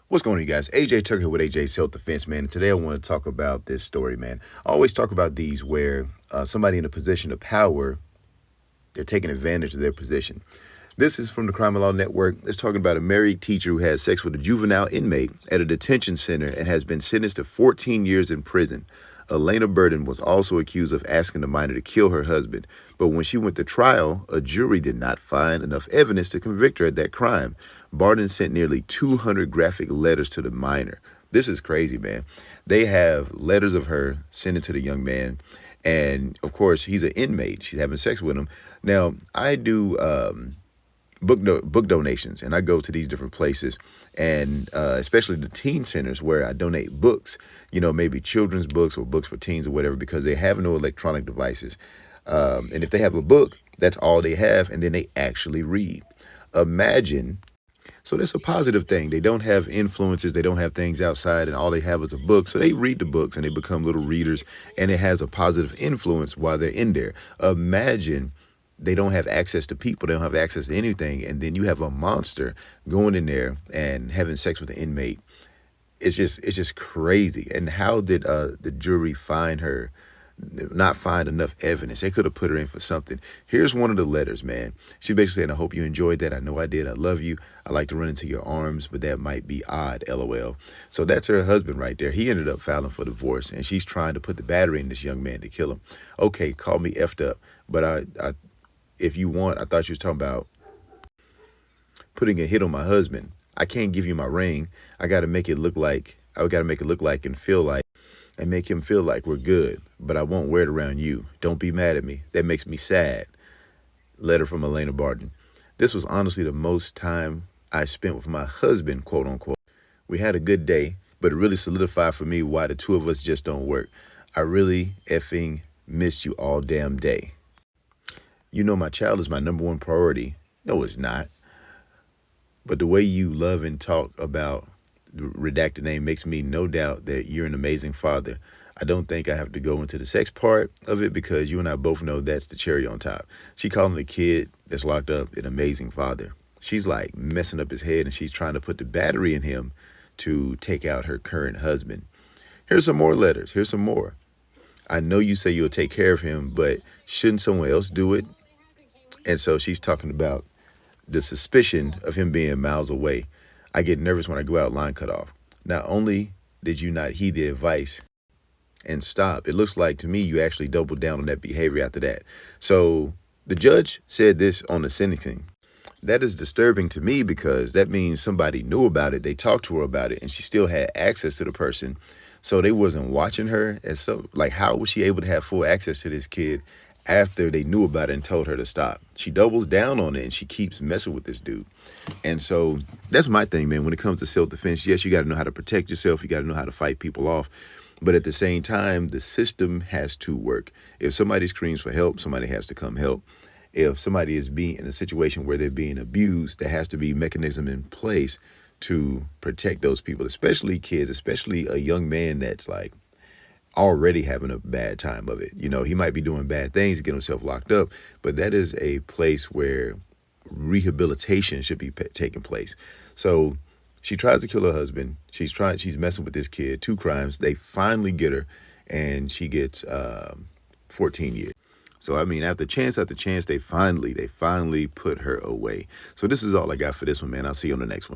What's going on, you guys? AJ Tucker with AJ Self Defense, man. And today I want to talk about this story, man. I always talk about these where somebody in a position of power, they're taking advantage of their position. This is from the Crime and Law Network. It's talking about a married teacher who had sex with a juvenile inmate at a detention center and has been sentenced to 14 years in prison. Elena Burden was also accused of asking the minor to kill her husband. But when she went to trial, a jury did not find enough evidence to convict her of that crime. Barden sent nearly 200 graphic letters to the minor. This is crazy, man. They have letters of her sent it to the young man. And of course, he's an inmate. She's having sex with him. Now, I do book donations, and I go to these different places, and especially the teen centers where I donate books, maybe children's books or books for teens or whatever, because they have no electronic devices. And if they have a book, that's all they have, and then they actually read. Imagine. So that's a positive thing. They don't have influences. They don't have things outside, and all they have is a book. So they read the books, and they become little readers, and it has a positive influence while they're in there. Imagine they don't have access to people. They don't have access to anything. And then you have a monster going in there and having sex with an inmate. It's just crazy. And how did the jury not find enough evidence? They could have put her in for something. Here's one of the letters, man. She basically said, I hope you enjoyed that. I know I did. I love you. I like to run into your arms, but that might be odd, LOL. So that's her husband right there. He ended up filing for divorce, and she's trying to put the battery in this young man to kill him. Okay, call me effed up, but if you want, I thought you was talking about putting a hit on my husband. I can't give you my ring. I got to make it look like, and feel like, and make him feel like we're good, but I won't wear it around you. Don't be mad at me. That makes me sad. Letter from Elena Barden. This was honestly the most time I spent with my husband, quote unquote. We had a good day, but it really solidified for me why the two of us just don't work. I really effing missed you all damn day. My child is my number one priority. No, it's not. But the way you love and talk about the redacted name makes me no doubt that you're an amazing father. I don't think I have to go into the sex part of it because you and I both know that's the cherry on top. She calling the kid that's locked up an amazing father. She's like messing up his head, and she's trying to put the battery in him to take out her current husband. Here's some more letters. Here's some more. I know you say you'll take care of him, but shouldn't someone else do it? And so she's talking about the suspicion of him being miles away. I get nervous when I go out, line cut off. Not only did you not heed the advice and stop, it looks like to me you actually doubled down on that behavior after that. So the judge said this on the sentencing. That is disturbing to me because that means somebody knew about it. They talked to her about it, and she still had access to the person. So they wasn't watching her. And so, like, how was she able to have full access to this kid after they knew about it and told her to stop? She doubles down on it, and she keeps messing with this dude. And so that's my thing, man. When it comes to self-defense, yes, you got to know how to protect yourself. You got to know how to fight people off. But at the same time, the system has to work. If somebody screams for help, somebody has to come help. If somebody is being in a situation where they're being abused, there has to be mechanism in place to protect those people, especially kids, especially a young man that's like already having a bad time of it. He might be doing bad things to get himself locked up, but that is a place where rehabilitation should be taking place. So she tries to kill her husband. She's messing with this kid, 2 crimes. They finally get her, and she gets 14 years. So, I mean, after chance, they finally put her away. So this is all I got for this one, man. I'll see you on the next one.